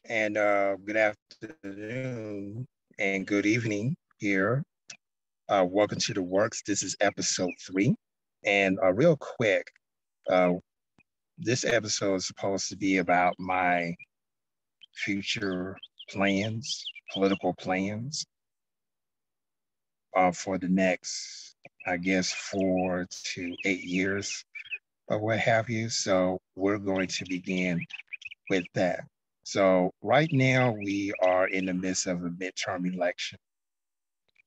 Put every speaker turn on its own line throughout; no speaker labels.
And good afternoon and good evening here. Welcome to The Works. This is episode 3. And real quick, uh, this episode is supposed to be about my future plans, political plans for the next, I guess, 4 to 8 years or what have you. So we're going to begin with that. So right now we are in the midst of a midterm election,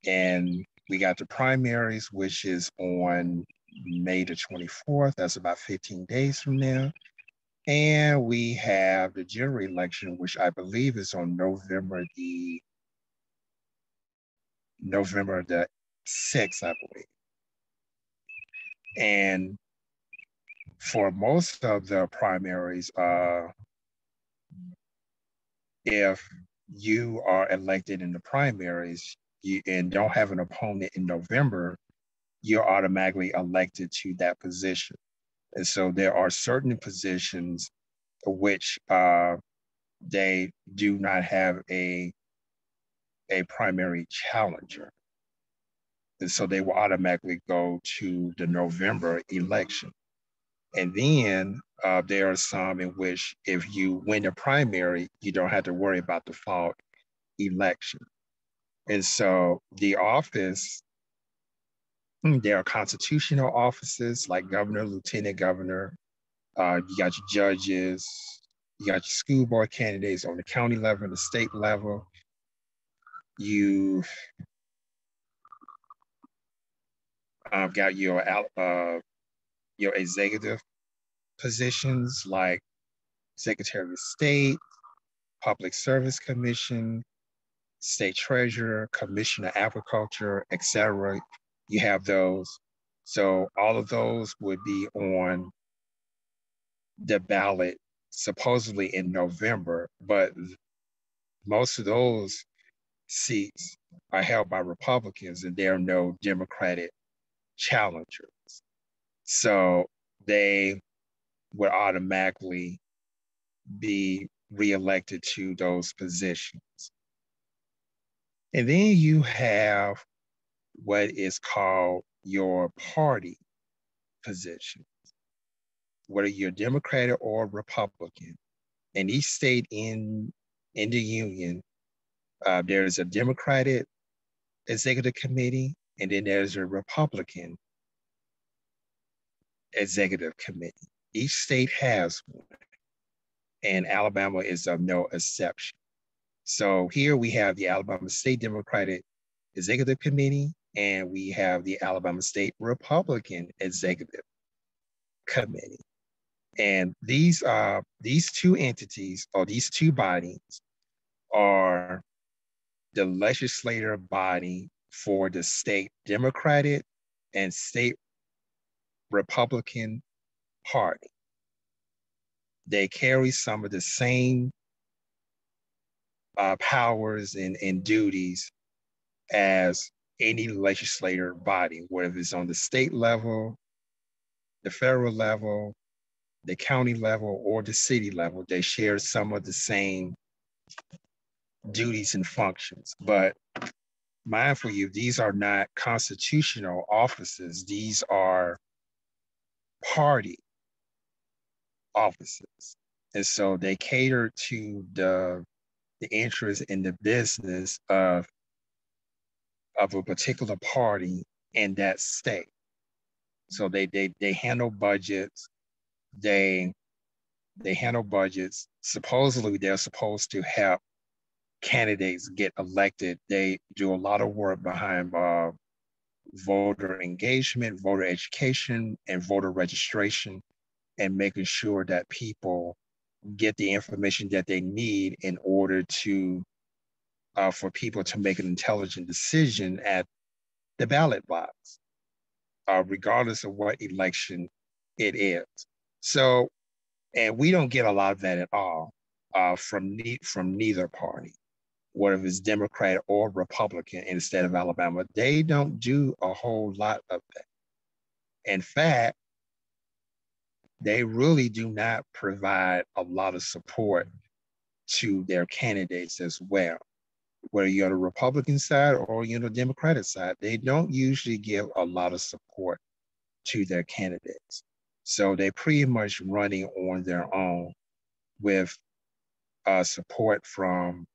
and we got the primaries, which is on May the 24th. That's about 15 days from now. And we have the general election, which I believe is on November the 6th, I believe. And for most of the primaries, if you are elected in the primaries and don't have an opponent in November, you're automatically elected to that position. And so there are certain positions which they do not have a primary challenger. And so they will automatically go to the November election. And then there are some in which if you win the primary, you don't have to worry about the fall election. And so the office, there are constitutional offices like governor, lieutenant governor. You got your judges, you got your school board candidates on the county level, the state level. You got your executive positions like Secretary of State, Public Service Commission, State Treasurer, Commissioner of Agriculture, etc. You have those. So all of those would be on the ballot supposedly in November, but most of those seats are held by Republicans and there are no Democratic challengers. So they would automatically be reelected to those positions. And then you have what is called your party position, whether you're Democratic or Republican. In each state in the union, there's a Democratic executive committee, and then there's a Republican executive committee. Each state has one, and Alabama is of no exception. So here we have the Alabama State Democratic Executive Committee, and we have the Alabama State Republican Executive Committee. And these two entities, or these two bodies, are the legislative body for the state Democratic and state Republican Party. They carry some of the same powers and duties as any legislative body, whether it's on the state level, the federal level, the county level, or the city level. They share some of the same duties and functions. But mindful you, these are not constitutional offices. These are party offices. And so they cater to the interest in the business of a particular party in that state. So they handle budgets. They handle budgets. Supposedly they're supposed to help candidates get elected. They do a lot of work behind voter engagement, voter education, and voter registration, and making sure that people get the information that they need in order to for people to make an intelligent decision at the ballot box, regardless of what election it is. So, and we don't get a lot of that at all from neither party, whether it's Democrat or Republican in the state of Alabama. They don't do a whole lot of that. In fact, they really do not provide a lot of support to their candidates as well. Whether you're on the Republican side or you're on the Democratic side, they don't usually give a lot of support to their candidates. So they're pretty much running on their own with support from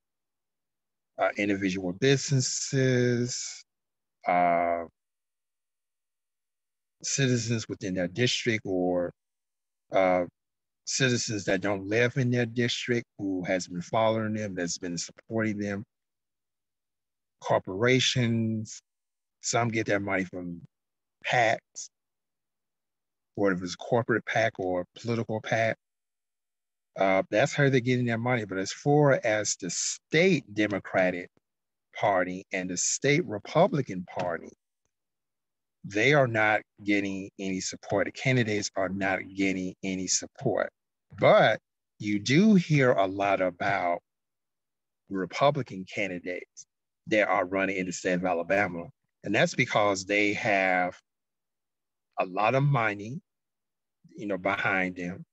individual businesses, citizens within their district, or citizens that don't live in their district who has been following them, that's been supporting them, corporations. Some get their money from PACs, or if it's corporate PAC or political PAC. That's how they're getting their money. But as far as the state Democratic Party and the state Republican Party, they are not getting any support. The candidates are not getting any support. But you do hear a lot about Republican candidates that are running in the state of Alabama. And that's because they have a lot of money, behind them.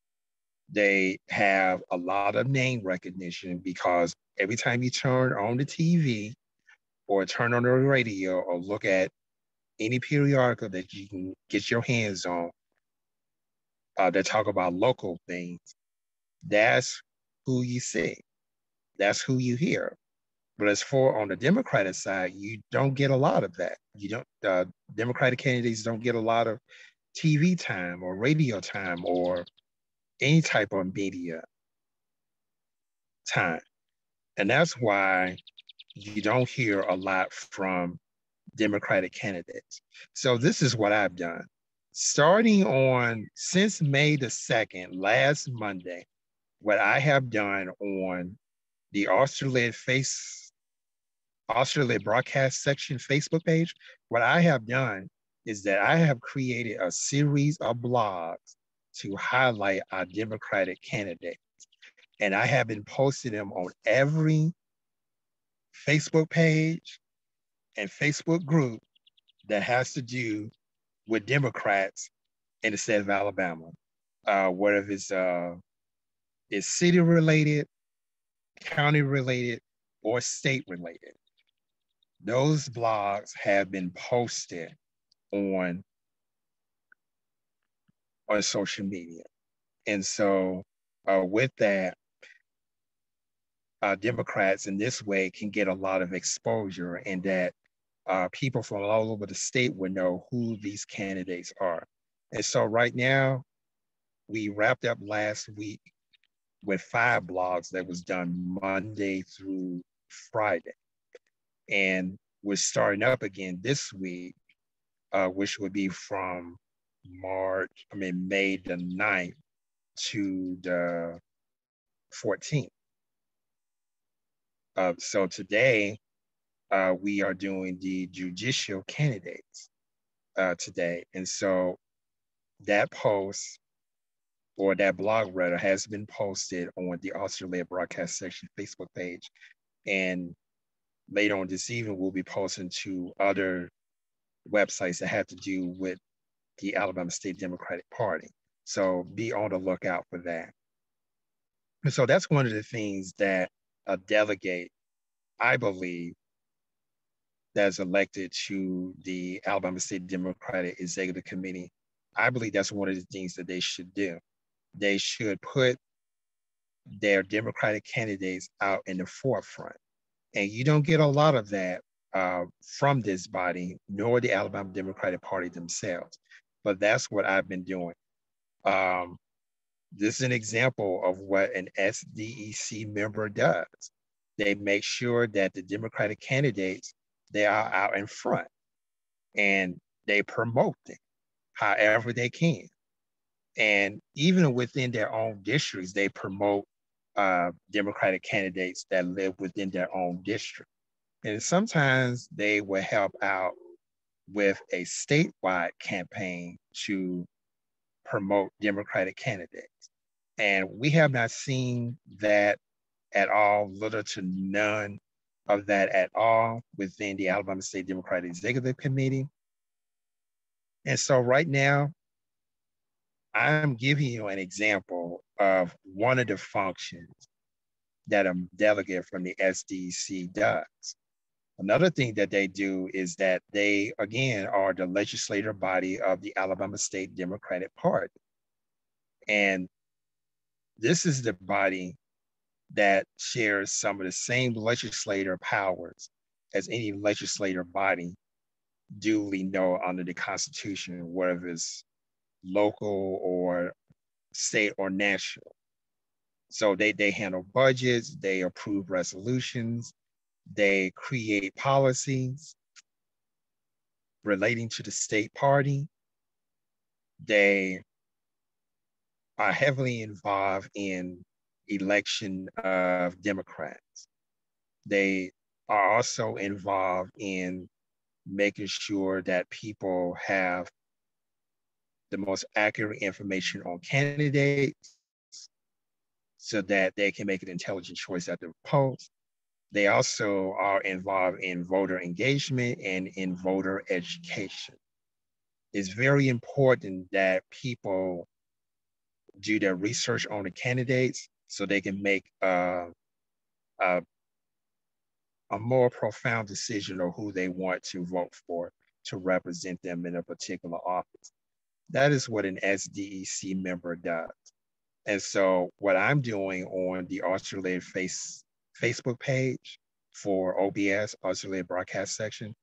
They have a lot of name recognition because every time you turn on the TV or turn on the radio or look at any periodical that you can get your hands on that talk about local things, that's who you see. That's who you hear. But as for on the Democratic side, you don't get a lot of that. You don't. Democratic candidates don't get a lot of TV time or radio time or any type of media time. And that's why you don't hear a lot from Democratic candidates. So this is what I've done. Since May the 2nd, last Monday, what I have done on the Australia broadcast section Facebook page, what I have done is that I have created a series of blogs to highlight our Democratic candidates. And I have been posting them on every Facebook page and Facebook group that has to do with Democrats in the state of Alabama, whether it's city related, county related, or state related. Those blogs have been posted on social media. And so with that, Democrats in this way can get a lot of exposure, and that people from all over the state would know who these candidates are. And so right now, we wrapped up last week with 5 blogs that was done Monday through Friday. And we're starting up again this week, which would be from May the 9th to the 14th. So today, we are doing the judicial candidates today. And so that post, or that blog rather, has been posted on the Australia Broadcast Section Facebook page. And later on this evening, we'll be posting to other websites that have to do with the Alabama State Democratic Party. So be on the lookout for that. And so that's one of the things that a delegate, I believe, that's elected to the Alabama State Democratic Executive Committee, I believe that's one of the things that they should do. They should put their Democratic candidates out in the forefront. And you don't get a lot of that from this body, nor the Alabama Democratic Party themselves. But that's what I've been doing. This is an example of what an SDEC member does. They make sure that the Democratic candidates, they are out in front, and they promote them however they can. And even within their own districts, they promote Democratic candidates that live within their own district. And sometimes they will help out with a statewide campaign to promote Democratic candidates. And we have not seen that at all, little to none of that at all within the Alabama State Democratic Executive Committee. And so right now, I'm giving you an example of one of the functions that a delegate from the SDC does. Another thing that they do is that they, again, are the legislative body of the Alabama State Democratic Party. And this is the body that shares some of the same legislative powers as any legislative body duly know under the Constitution, whether it's local or state or national. So they handle budgets, they approve resolutions, they create policies relating to the state party. They are heavily involved in election of Democrats. They are also involved in making sure that people have the most accurate information on candidates so that they can make an intelligent choice at the polls. They also are involved in voter engagement and in voter education. It's very important that people do their research on the candidates so they can make a more profound decision of who they want to vote for to represent them in a particular office. That is what an SDEC member does. And so what I'm doing on the Arts-Related Facebook page for OBS, Arts-Related Broadcast Section,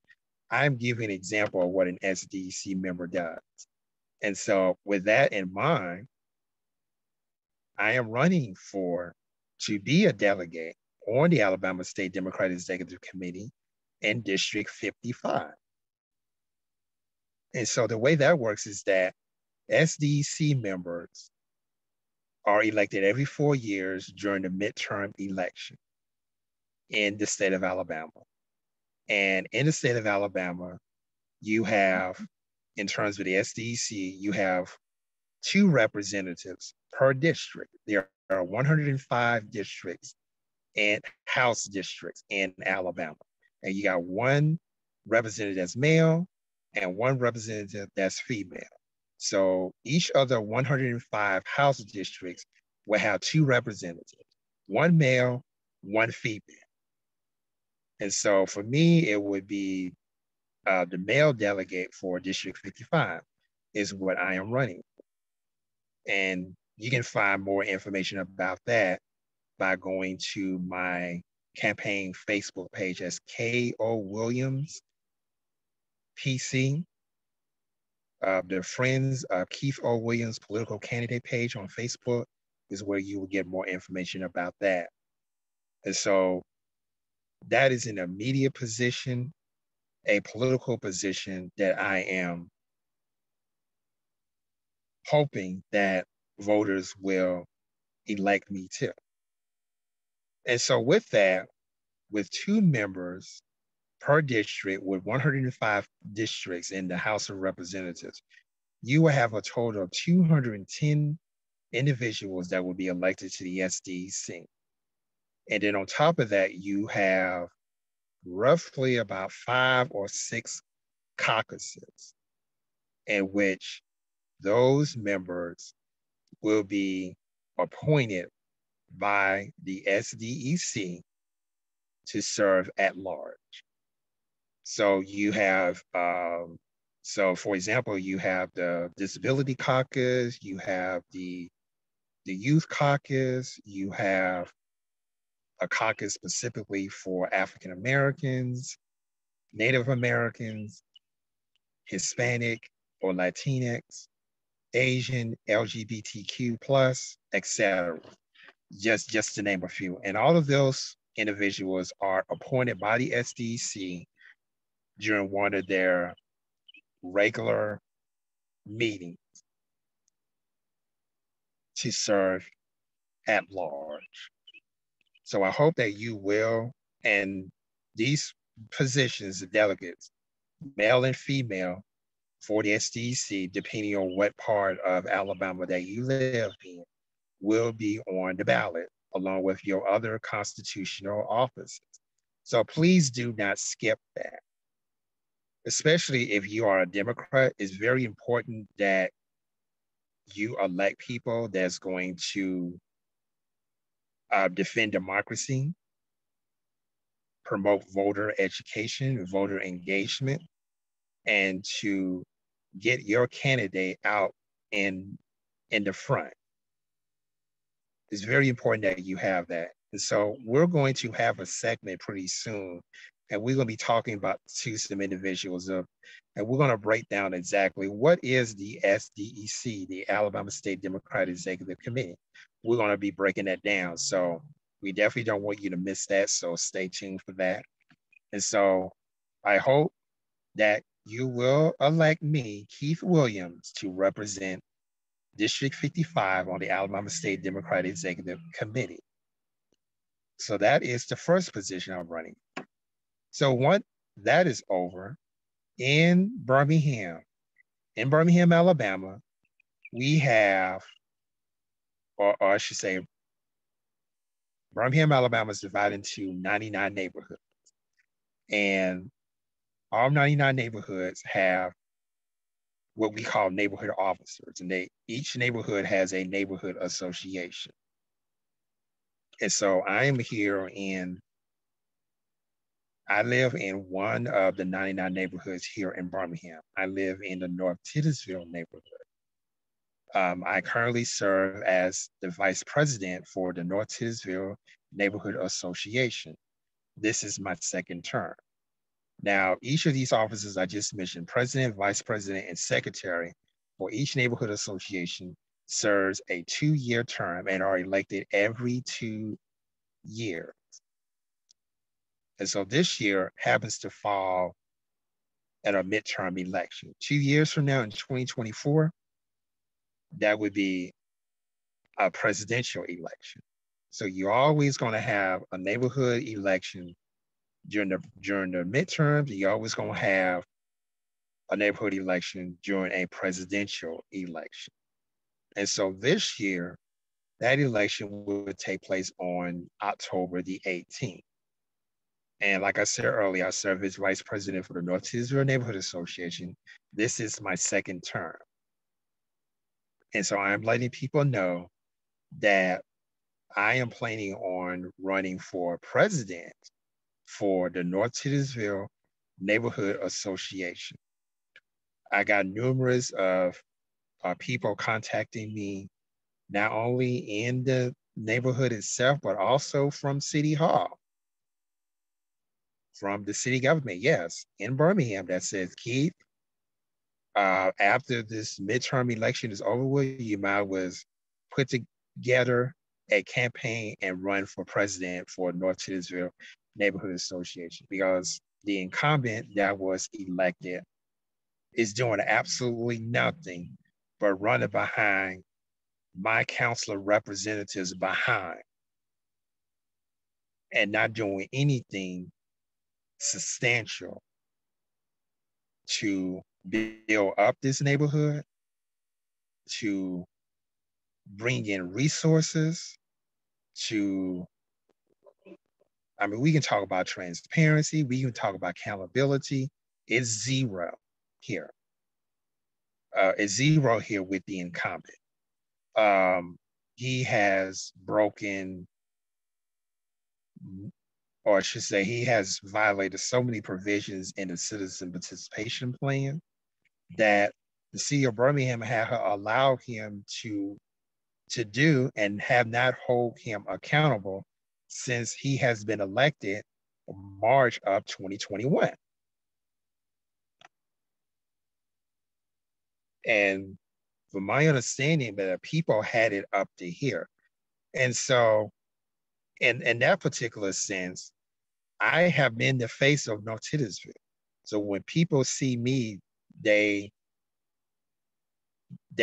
I'm giving an example of what an SDEC member does. And so with that in mind, I am running to be a delegate on the Alabama State Democratic Executive Committee in District 55. And so the way that works is that SDC members are elected every 4 years during the midterm election in the state of Alabama. And in the state of Alabama, you have, in terms of the SDC, you have 2 representatives per district. There are 105 districts and House districts in Alabama. And you got 1 representative that's male and 1 representative that's female. So each of the 105 House districts will have 2 representatives, 1 male, 1 female. And so for me, it would be the male delegate for District 55 is what I am running. And you can find more information about that by going to my campaign Facebook page as K.O. Williams PC. The Friends of Keith O. Williams political candidate page on Facebook is where you will get more information about that. And so that is an immediate position, a political position that I am hoping that voters will elect me to. And so with that, with 2 members per district with 105 districts in the House of Representatives, you will have a total of 210 individuals that will be elected to the SDC. And then on top of that, you have roughly about 5 or 6 caucuses in which those members will be appointed by the SDEC to serve at large. So you have, so for example, you have the Disability Caucus, you have the Youth Caucus, you have a caucus specifically for African Americans, Native Americans, Hispanic or Latinx, Asian, LGBTQ+, etc. Just to name a few. And all of those individuals are appointed by the SDC during one of their regular meetings to serve at large. So I hope that you will, and these positions, the delegates, male and female for the SDC, depending on what part of Alabama that you live in, will be on the ballot along with your other constitutional offices. So please do not skip that. Especially if you are a Democrat, it's very important that you elect people that's going to defend democracy, promote voter education, voter engagement, and to get your candidate out in the front. It's very important that you have that. And so we're going to have a segment pretty soon, and we're going to be talking about to some individuals and we're going to break down exactly what is the SDEC, the Alabama State Democratic Executive Committee. We're going to be breaking that down. So we definitely don't want you to miss that. So stay tuned for that. And so I hope that you will elect me, Keith Williams, to represent District 55 on the Alabama State Democratic Executive Committee. So that is the first position I'm running. So once that is over, in Birmingham, Alabama, we have, or I should say, Birmingham, Alabama is divided into 99 neighborhoods. And all 99 neighborhoods have what we call neighborhood officers. And each neighborhood has a neighborhood association. And so I am here I live in one of the 99 neighborhoods here in Birmingham. I live in the North Titusville neighborhood. I currently serve as the vice president for the North Titusville Neighborhood Association. This is my second term. Now, each of these offices I just mentioned, president, vice president, and secretary for each neighborhood association serves a 2-year term and are elected every 2 years. And so this year happens to fall at a midterm election. 2 years from now in 2024, that would be a presidential election. So you're always going to have a neighborhood election during the midterms. You're always going to have a neighborhood election during a presidential election. And so this year, that election would take place on October the 18th. And like I said earlier, I serve as vice president for the North Titusville Neighborhood Association. This is my second term. And so I'm letting people know that I am planning on running for president for the North Titusville Neighborhood Association. I got numerous of people contacting me, not only in the neighborhood itself, but also from City Hall, from the city government, yes, in Birmingham, that says, Keith, after this midterm election is over with, you might was put together a campaign and run for president for North Titusville Neighborhood Association, because the incumbent that was elected is doing absolutely nothing but running behind my council of representatives behind and not doing anything substantial to build up this neighborhood, to bring in resources, we can talk about transparency, we can talk about accountability. It's zero here. It's zero here with the incumbent. He has broken, or I should say, he has violated so many provisions in the citizen participation plan that the city of Birmingham have allowed him to do and have not hold him accountable since he has been elected in March of 2021. And from my understanding, that people had it up to here. And so in that particular sense, I have been the face of North Titusville. So when people see me, they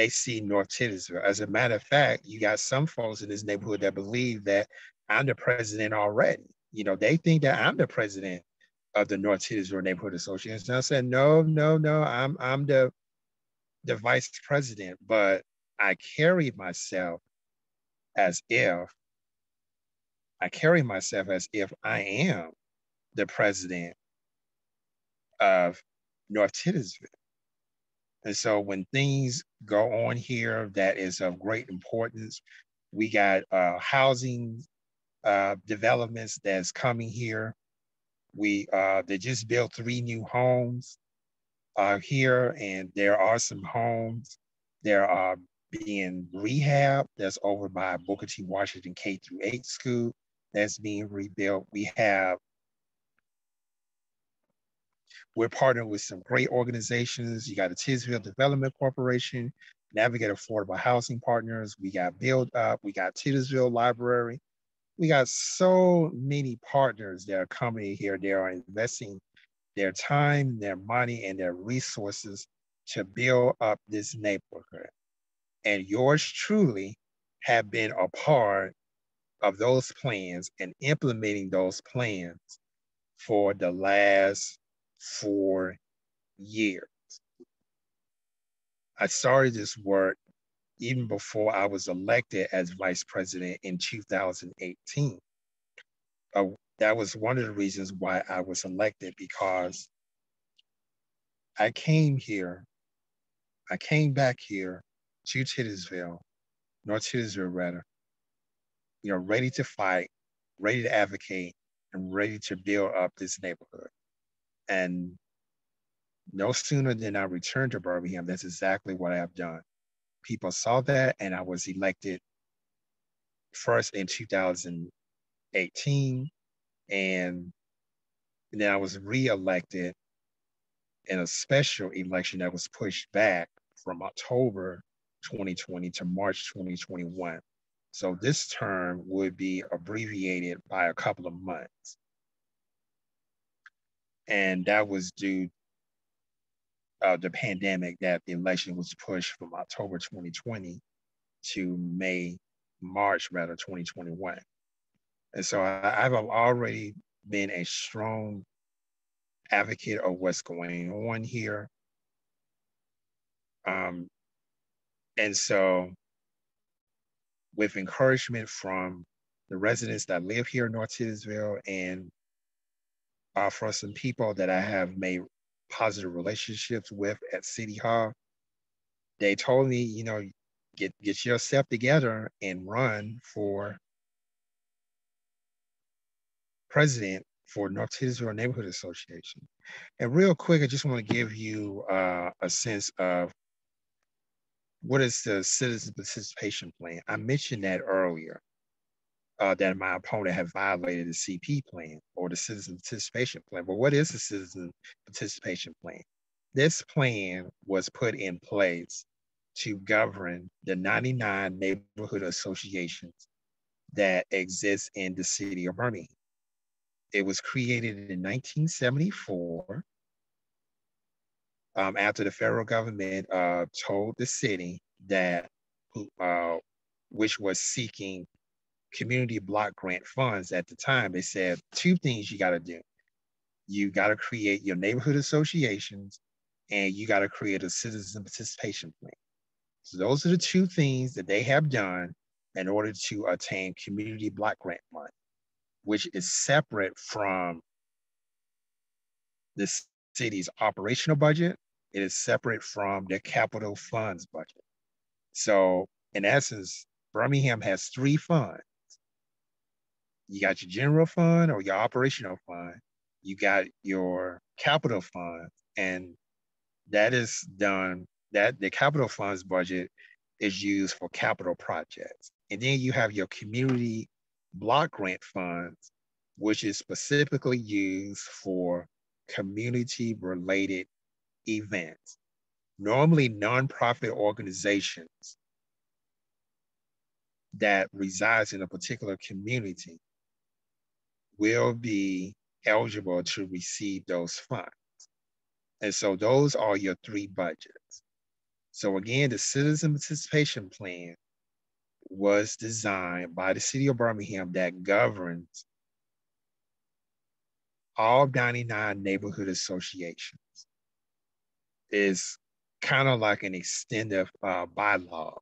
see North Titusville. As a matter of fact, you got some folks in this neighborhood that believe that I'm the president already. You know, they think that I'm the president of the North Titusville Neighborhood Association. And I said, no, I'm the vice president, but I carry myself as if I am the president of North Titusville. And so when things go on here that is of great importance, we got housing developments that's coming here. They just built 3 new homes here, and there are some homes that are being rehabbed. That's over by Booker T. Washington K-8 school that's being rebuilt. We're partnering with some great organizations. You got the Titusville Development Corporation, Navigate Affordable Housing Partners. We got Build Up. We got Titusville Library. We got so many partners that are coming here. They are investing their time, their money, and their resources to build up this neighborhood. And yours truly have been a part of those plans and implementing those plans for the last 4 years. I started this work even before I was elected as vice president in 2018. That was one of the reasons why I was elected, because I came back here to Titusville, North Titusville rather, ready to fight, ready to advocate, and ready to build up this neighborhood. And no sooner than I returned to Birmingham, that's exactly what I have done. People saw that, and I was elected first in 2018, and then I was re-elected in a special election that was pushed back from October 2020 to March 2021. So this term would be abbreviated by a couple of months. And that was due to the pandemic, that the election was pushed from October 2020 to March 2021. And so I've already been a strong advocate of what's going on here. And so with encouragement from the residents that live here in North Titusville, and from some people that I have made positive relationships with at City Hall, they told me, get yourself together and run for president for North Titusville Neighborhood Association. And real quick, I just want to give you a sense of what is the citizen participation plan. I mentioned that earlier, that my opponent had violated the CP plan, or the citizen participation plan. But what is the citizen participation plan? This plan was put in place to govern the 99 neighborhood associations that exist in the city of Birmingham. It was created in 1974 after the federal government told the city that, which was seeking community block grant funds at the time, they said 2 things you got to do. You got to create your neighborhood associations, and you got to create a citizen participation plan. So those are the 2 things that they have done in order to attain community block grant money, which is separate from the city's operational budget. It is separate from their capital funds budget. So in essence, Birmingham has 3 funds. You got your general fund or your operational fund. You got your capital fund, and that is done, that the capital funds budget is used for capital projects. And then you have your community block grant funds, which is specifically used for community related events. Normally nonprofit organizations that resides in a particular community will be eligible to receive those funds. And so those are your 3 budgets. So again, the citizen participation plan was designed by the city of Birmingham that governs all 99 neighborhood associations. Is kind of like an extended bylaws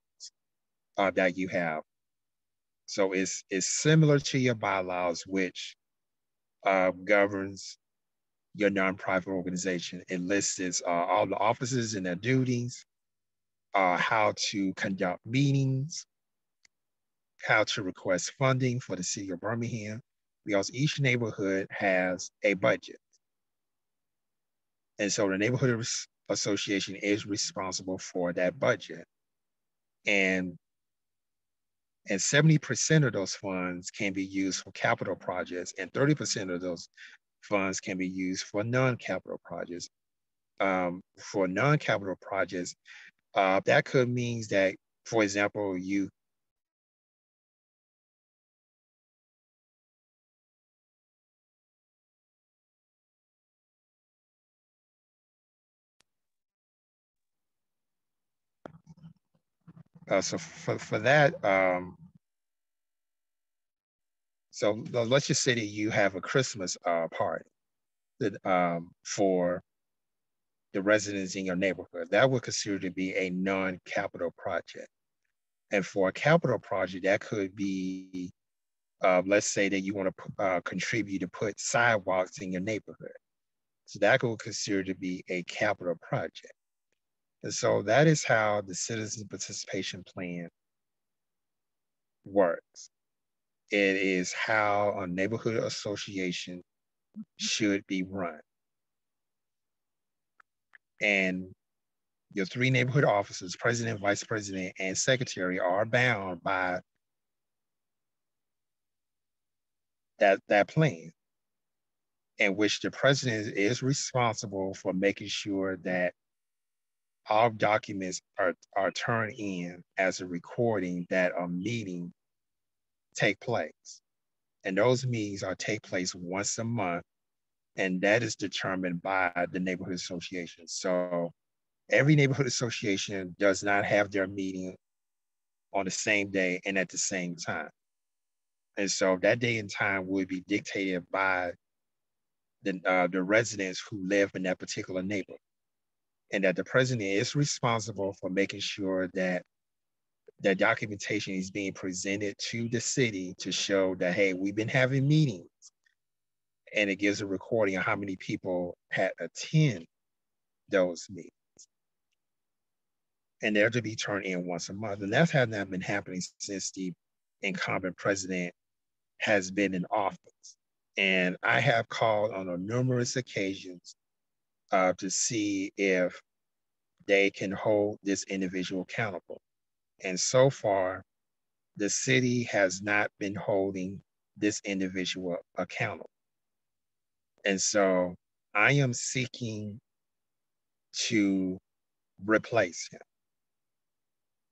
that you have. So it's similar to your bylaws, which governs your nonprofit organization. It lists all the officers and their duties, how to conduct meetings, how to request funding for the city of Birmingham, because each neighborhood has a budget. And so the neighborhood association is responsible for that budget. And 70% of those funds can be used for capital projects, and 30% of those funds can be used for non-capital projects. For non-capital projects, that could mean that, for example, you so for that, so let's just say that you have a Christmas party that, for the residents in your neighborhood. That would consider to be a non-capital project. And for a capital project, that could be, let's say that you want to contribute to put sidewalks in your neighborhood. So that could consider to be a capital project. And so that is how the citizen participation plan works. It is how a neighborhood association should be run. And your 3 neighborhood officers, president, vice president, and secretary, are bound by that plan, in which the president is responsible for making sure that all documents are turned in as a recording that a meeting take place. And those meetings take place once a month, and that is determined by the neighborhood association. So every neighborhood association does not have their meeting on the same day and at the same time. And so that day and time would be dictated by the residents who live in that particular neighborhood. And that the president is responsible for making sure that that documentation is being presented to the city to show that, hey, we've been having meetings. And it gives a recording of how many people had attend those meetings. And they're to be turned in once a month. And that's how that been happening since the incumbent president has been in office. And I have called on numerous occasions to see if they can hold this individual accountable. And so far, the city has not been holding this individual accountable. And so I am seeking to replace him.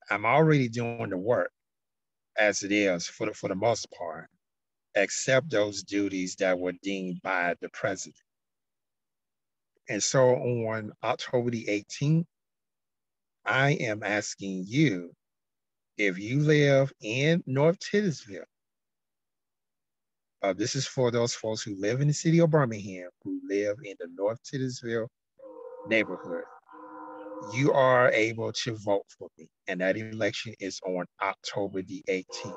I'm already doing the work as it is for the most part, except those duties that were deemed by the president. And so on October the 18th, I am asking you, if you live in North Titusville, this is for those folks who live in the city of Birmingham, who live in the North Titusville neighborhood, you are able to vote for me. And that election is on October the 18th.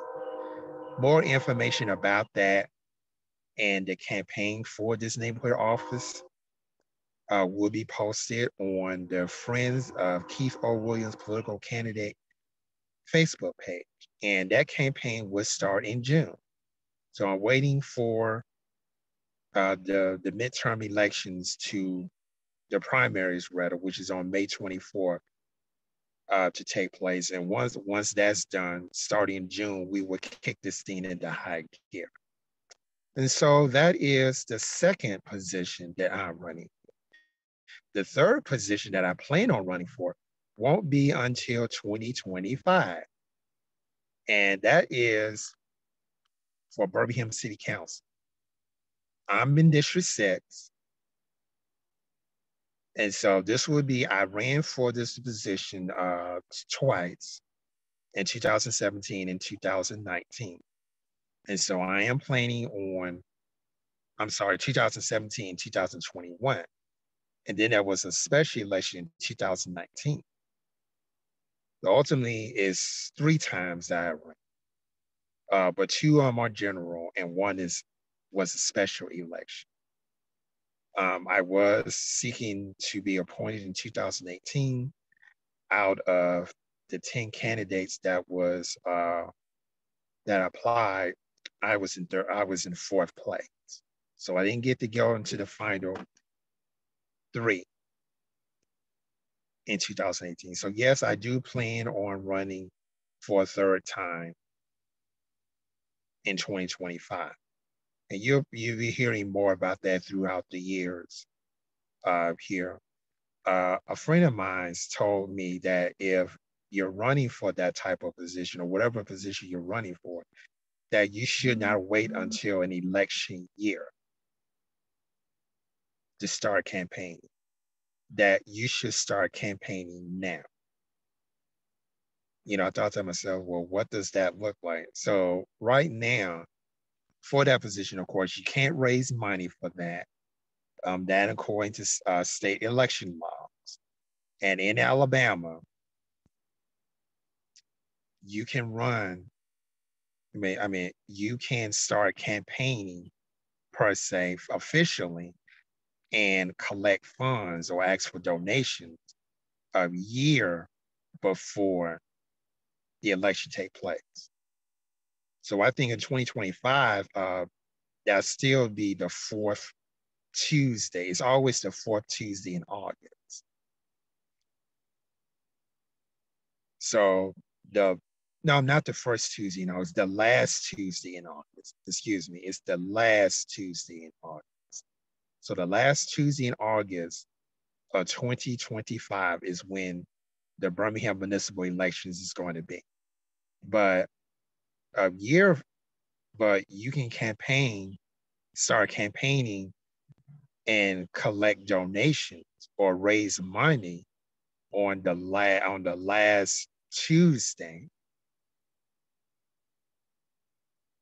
More information about that and the campaign for this neighborhood office will be posted on the Friends of Keith O. Williams Political Candidate Facebook page. And that campaign will start in June. So I'm waiting for the midterm elections to the primaries, rather, which is on May 24th, to take place. And once that's done, starting in June, we will kick this thing into high gear. And so that is the second position that I'm running. The third position that I plan on running for won't be until 2025. And that is for Birmingham City Council. I'm in District 6. And so this would be, I ran for this position twice, in 2017 and 2019. And so I am planning on, 2017, 2021. And then there was a special election in 2019. So ultimately, it's 3 times that I ran. But 2 of them are general, and 1 was a special election. I was seeking to be appointed in 2018 out of the 10 candidates that was that applied, I was in fourth place. So I didn't get to go into the final 3 in 2018. So yes, I do plan on running for a third time in 2025. And you'll be hearing more about that throughout the years here. A friend of mine told me that if you're running for that type of position or whatever position you're running for, that you should not wait until an election year to start campaigning, that you should start campaigning now. You know, I thought to myself, well, what does that look like? So right now, for that position, of course, you can't raise money for that. That according to state election laws. And in Alabama, you can run, you can start campaigning per se officially and collect funds or ask for donations a year before the election take place. So I think in 2025, that'll still be the fourth Tuesday. It's always the fourth Tuesday in August. So no, not the first Tuesday, it's the last Tuesday in August. Excuse me, it's the last Tuesday in August. So the last Tuesday in August of 2025 is when the Birmingham municipal elections is going to be. But you can start campaigning and collect donations or raise money on the last Tuesday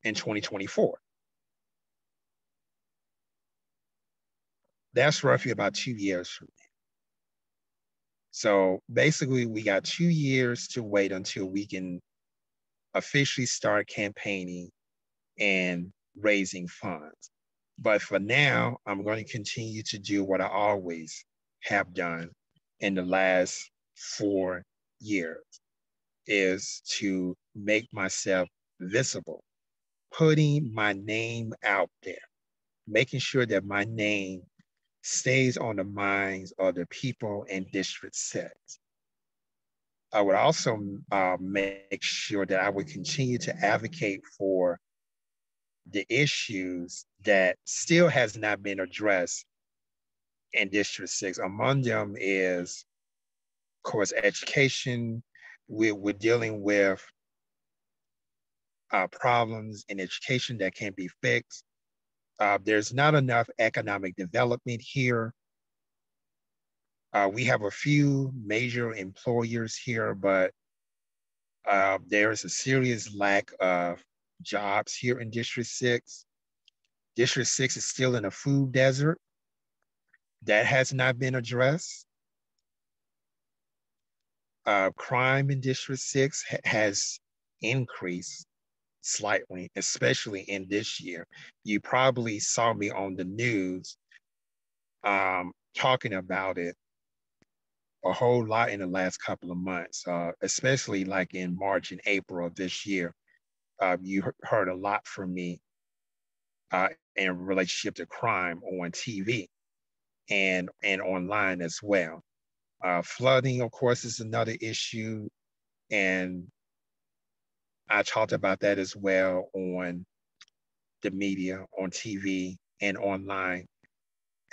in 2024. That's roughly about 2 years from now. So basically, we got 2 years to wait until we can officially start campaigning and raising funds. But for now, I'm going to continue to do what I always have done in the last 4 years, is to make myself visible, putting my name out there, making sure that my name stays on the minds of the people in District 6. I would also make sure that I would continue to advocate for the issues that still has not been addressed in District 6. Among them is, of course, education. We're dealing with problems in education that can be fixed. There's not enough economic development here. We have a few major employers here, but there is a serious lack of jobs here in District 6. District 6 is still in a food desert. That has not been addressed. Crime in District 6 has increased slightly, especially in this year. You probably saw me on the news talking about it a whole lot in the last couple of months, especially like in March and April of this year. You heard a lot from me in relationship to crime on TV and online as well. Flooding, of course, is another issue. And I talked about that as well on the media, on TV and online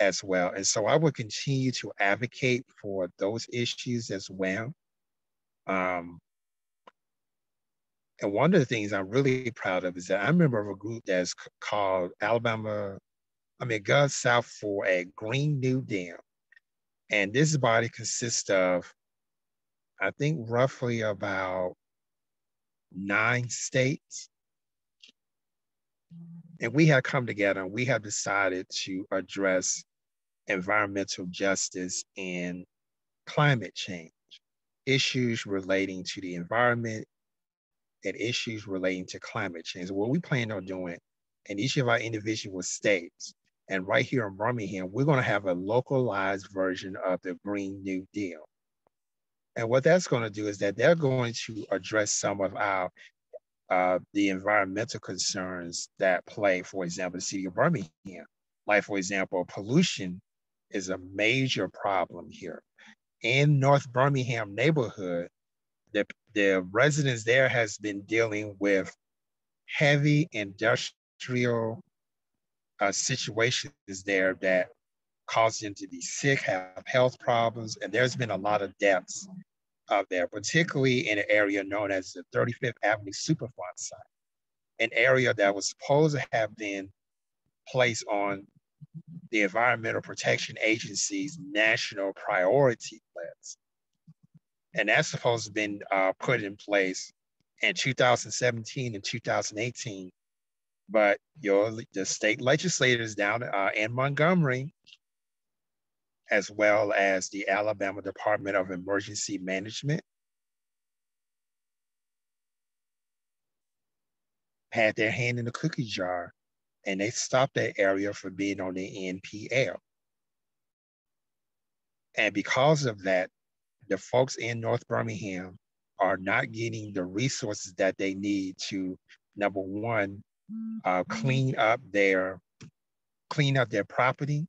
as well. And so I will continue to advocate for those issues as well. And one of the things I'm really proud of is that I'm a member of a group that's called God South for a Green New Deal. And this body consists of, I think, roughly about 9 states. And we have come together and we have decided to address environmental justice and climate change, issues relating to the environment and issues relating to climate change. What we plan on doing in each of our individual states, and right here in Birmingham, we're going to have a localized version of the Green New Deal. And what that's going to do is that they're going to address some of our the environmental concerns that plague, for example, the city of Birmingham. Like, for example, pollution is a major problem here. In North Birmingham neighborhood, the residents there has been dealing with heavy industrial situations there that cause them to be sick, have health problems, and there's been a lot of deaths out there, particularly in an area known as the 35th Avenue Superfund site, an area that was supposed to have been placed on the Environmental Protection Agency's national priority list. And that's supposed to have been put in place in 2017 and 2018. But the state legislators down in Montgomery, as well as the Alabama Department of Emergency Management, had their hand in the cookie jar, and they stopped that area from being on the NPL. And because of that, the folks in North Birmingham are not getting the resources that they need to, number one, clean up their property,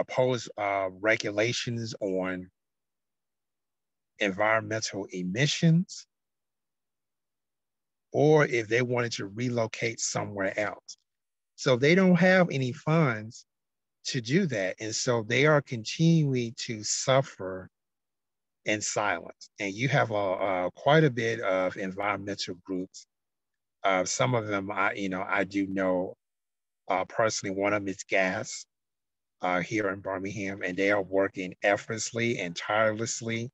pose regulations on environmental emissions, or if they wanted to relocate somewhere else. So they don't have any funds to do that. And so they are continuing to suffer in silence. And you have quite a bit of environmental groups. Some of them, I do know personally. One of them is GAS here in Birmingham, and they are working effortlessly and tirelessly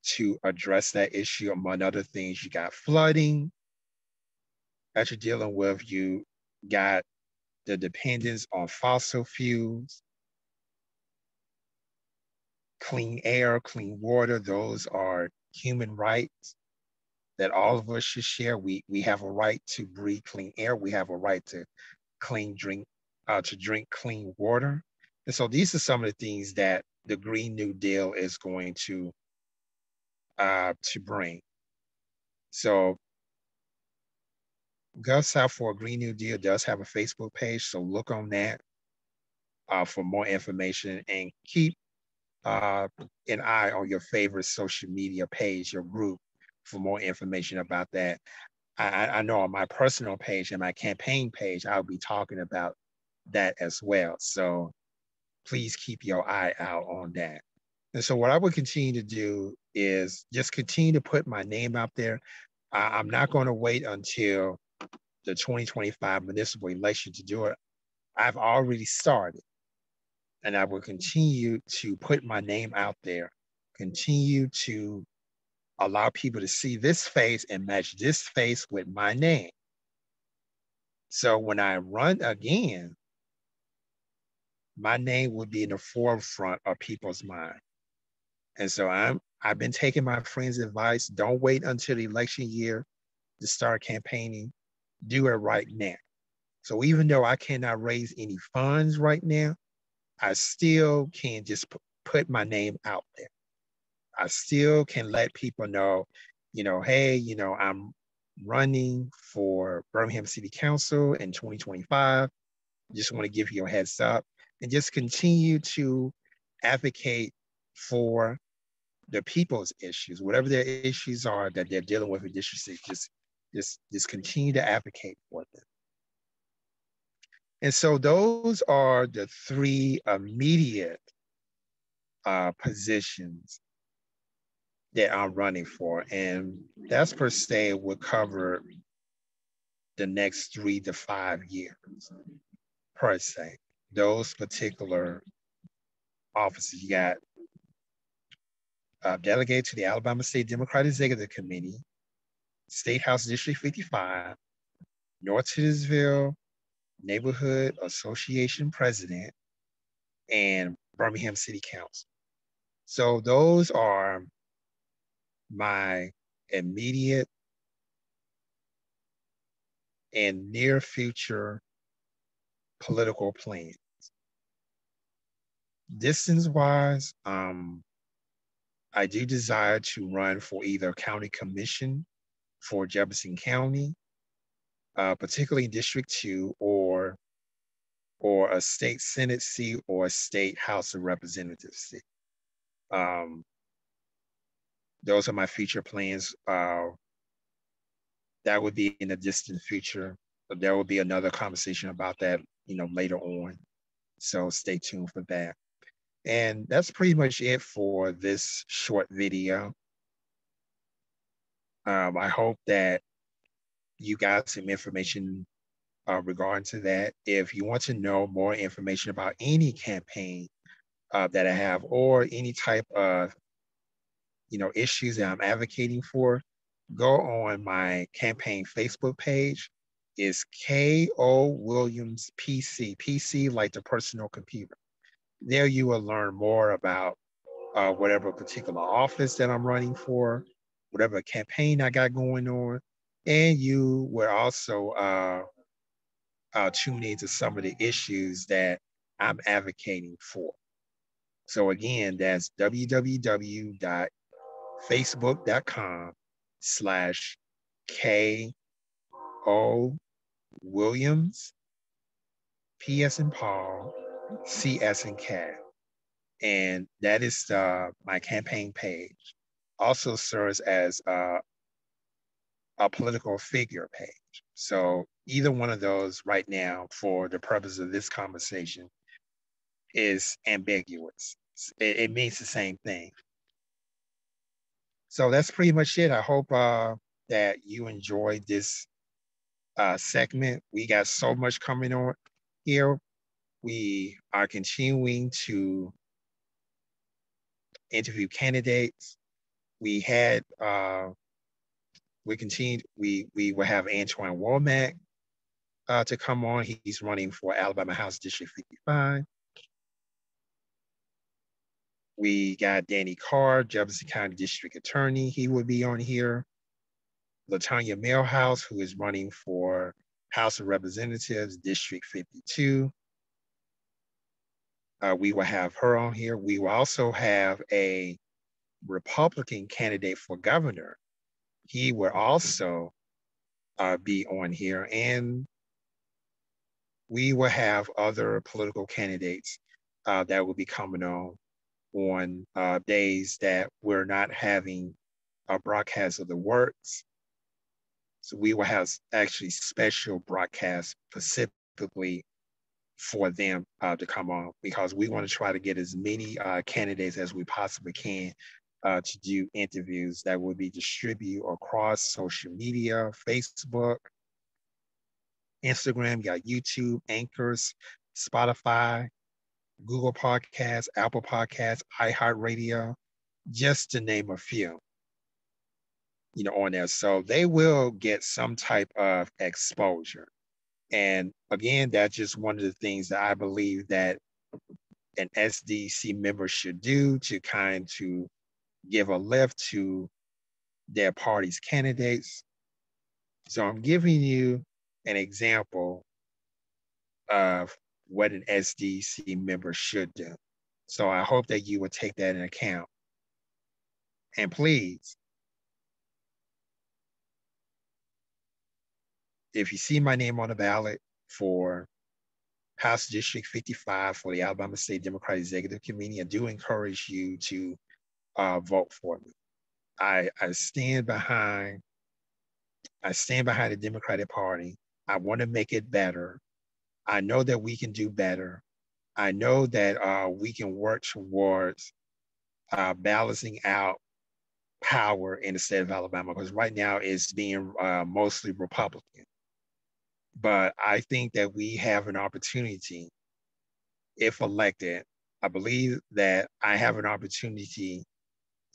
to address that issue. Among other things, you got flooding that you're dealing with. You got the dependence on fossil fuels, clean air, clean water. Those are human rights that all of us should share. We have a right to breathe clean air. We have a right to drink clean water. And so these are some of the things that the Green New Deal is going to bring. So Gov South for a Green New Deal does have a Facebook page, so look on that for more information, and keep an eye on your favorite social media page, your group, for more information about that. I know on my personal page and my campaign page, I'll be talking about that as well. So please keep your eye out on that. And so what I would continue to do is just continue to put my name out there. I'm not going to wait until the 2025 municipal election to do it. I've already started, and I will continue to put my name out there, continue to allow people to see this face and match this face with my name. So when I run again, my name would be in the forefront of people's mind. And so I've been taking my friends' advice. Don't wait until the election year to start campaigning. Do it right now. So even though I cannot raise any funds right now, I still can just put my name out there. I still can let people know, hey, I'm running for Birmingham City Council in 2025. Just want to give you a heads up, and just continue to advocate for the people's issues, whatever their issues are that they're dealing with in District 6, just continue to advocate for them. And so those are the three immediate positions that I'm running for. And that's per se would cover the next 3 to 5 years, per se. Those particular offices. You got Delegate to the Alabama State Democratic Executive Committee, State House District 55, North Titusville Neighborhood Association President, and Birmingham City Council. So those are my immediate and near future political plans. Distance-wise, I do desire to run for either county commission for Jefferson County, particularly District 2, or a state Senate seat or a state House of Representatives seat. Those are my future plans. That would be in the distant future, but there will be another conversation about that, later on. So stay tuned for that. And that's pretty much it for this short video. I hope that you got some information regarding to that. If you want to know more information about any campaign that I have, or any type of issues that I'm advocating for, go on my campaign Facebook page. It's K.O. Williams PC, PC like the personal computer. There you will learn more about whatever particular office that I'm running for, whatever campaign I got going on, and you will also tune into some of the issues that I'm advocating for. So again, that's www.facebook.com/K.O. Williams, P as in Paul, C as in cat. And that is my campaign page. Also serves as a political figure page. So either one of those right now, for the purpose of this conversation, is ambiguous. It means the same thing. So that's pretty much it. I hope that you enjoyed this segment. We got so much coming on here. We are continuing to interview candidates. We will have Antoine Womack to come on. He's running for Alabama House District 55. We got Danny Carr, Jefferson County District Attorney. He will be on here. LaTanya Millhouse, who is running for House of Representatives, District 52. We will have her on here. We will also have a Republican candidate for governor. He will also be on here. And we will have other political candidates that will be coming on days that we're not having a broadcast of the works. So we will have actually special broadcasts specifically for them to come on, because we want to try to get as many candidates as we possibly can to do interviews that will be distributed across social media, Facebook, Instagram, you got YouTube, Anchors, Spotify, Google Podcasts, Apple Podcasts, iHeartRadio, just to name a few, on there. So they will get some type of exposure. And again, that's just one of the things that I believe that an SDC member should do to give a lift to their party's candidates. So I'm giving you an example of what an SDC member should do. So I hope that you would take that into account. And please, if you see my name on the ballot for House District 55 for the Alabama State Democratic Executive Committee, I do encourage you to vote for me. I stand behind the Democratic Party. I want to make it better. I know that we can do better. I know that we can work towards balancing out power in the state of Alabama, because right now it's being mostly Republican. But I think that we have an opportunity, if elected. I believe that I have an opportunity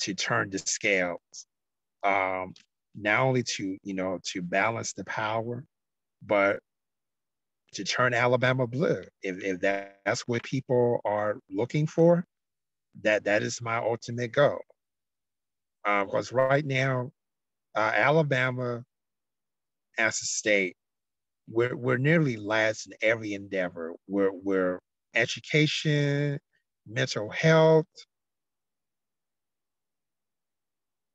to turn the scales, not only to balance the power, but to turn Alabama blue. If that's what people are looking for, that is my ultimate goal. Because right now, Alabama as a state, we're nearly last in every endeavor. We're education, mental health,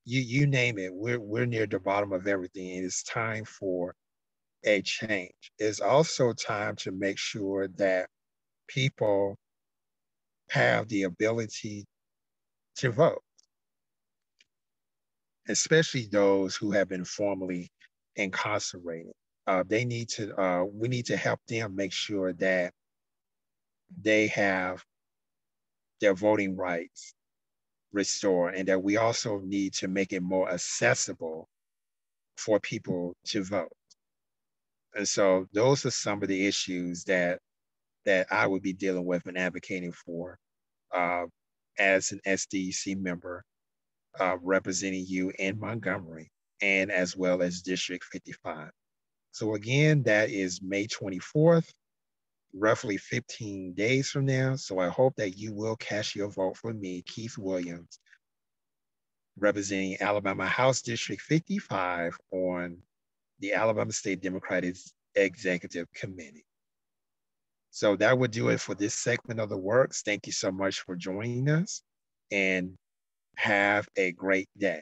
you name it, we're near the bottom of everything, and it's time for a change. It's also time to make sure that people have the ability to vote, especially those who have been formerly incarcerated. We need to help them make sure that they have their voting rights restored, and that we also need to make it more accessible for people to vote. And so those are some of the issues that I would be dealing with and advocating for uh, as an SDC member representing you in Montgomery and as well as District 55. So again, that is May 24th, roughly 15 days from now. So I hope that you will cast your vote for me, Keith Williams, representing Alabama House District 55 on the Alabama State Democratic Executive Committee. So that would do it for this segment of the works. Thank you so much for joining us, and have a great day.